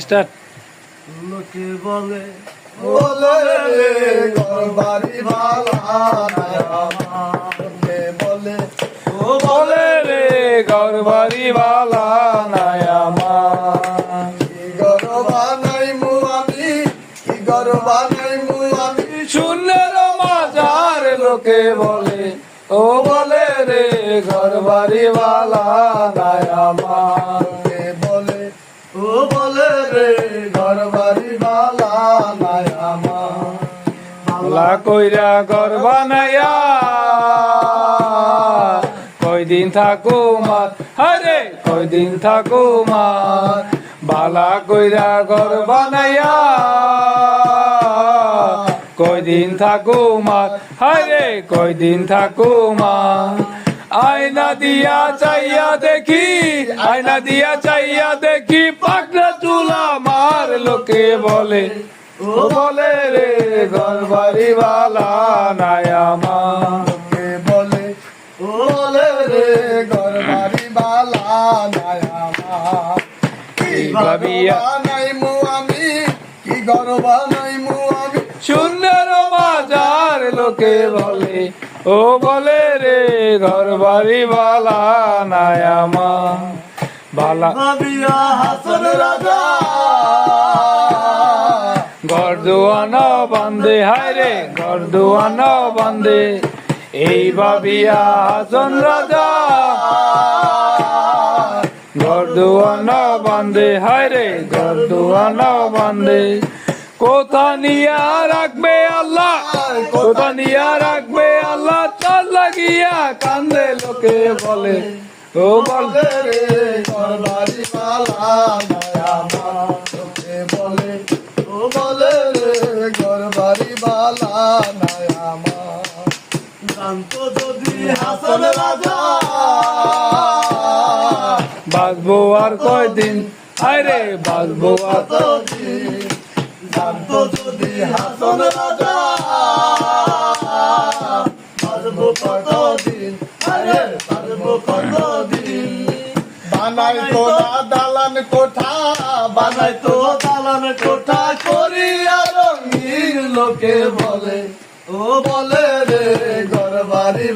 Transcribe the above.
Start. লোকে বলে বলে রে ঘরবাড়ি ভালা নাই আমার। লোকে বলে ও বলে রে ঘরবাড়ি বালা নাই আমার। কি ঘর বানাইমু আমি, কি ঘর বানাইমু আমি। শূন্যের মাঝার লোকে বলে ও বলে রে ঘরবাড়ি বালা নাই আমার। লোকে বলে ও বলে রে ঘরবাড়ি ভালা নাই আমার। আল্লাহ কইরা ঘর বানাইয়া কয়দিন থাকো মার, হরে কয়দিন থাকো মার। বালা কইরা ঘর বানাইয়া কয়দিন থাকো মার, হরে কয়দিন থাকো মার। আয়না দিয়া চাইয়া দেখি, আয়না দিয়া চাইয়া দেখি পাকড়া চুলা মার। লোকে বলে ও বলে রে ঘরবাড়ি বালা নাই আমার। লোকে বলে ও বলে রে ঘরবাড়ি ভালা নাই আমার। কি ঘর বানাইমু আমি, কি ঘর বানাইমু আমি। শূন্যের মাঝার লোকে বলে ও বলে রে ঘরবাড়ি বালা নাই আমার। বালা ভাবিয়া হাসন রাজা ঘর দুয়ানো বান্ধে, হায় রে ঘর দুয়ানো বান্ধে। এই ভাবিয়া হাসন রাজা ঘর দুয়ানো বান্ধে, হায় রে ঘর দুয়ানো বান্ধে। কোথা নিয়া রাখবে আল্লাহ, কোথা নিয়া রাখবে আল্লাহ। চাল লাগিয়া কান্দে লোকে বলে ও বলে রে ঘরবাড়ি ভালা নাই আমার। লোকে বলে ও বলে রে ঘরবাড়ি ভালা নাই আমার। জানতো যদি হাসন রাজা বাঁচবো আর কয়দিন, আরে বাঁচবো আর কতদিন। জানতো যদি হাসন রাজা বাঁচবো কতদিন, আরে বাঁচবো কতদিন। বানাই তো দালান কোঠা, বানাই তো দালান কোঠা করিয়া রঙিন। লোকে বলে ও বলে রে ঘরবাড়ি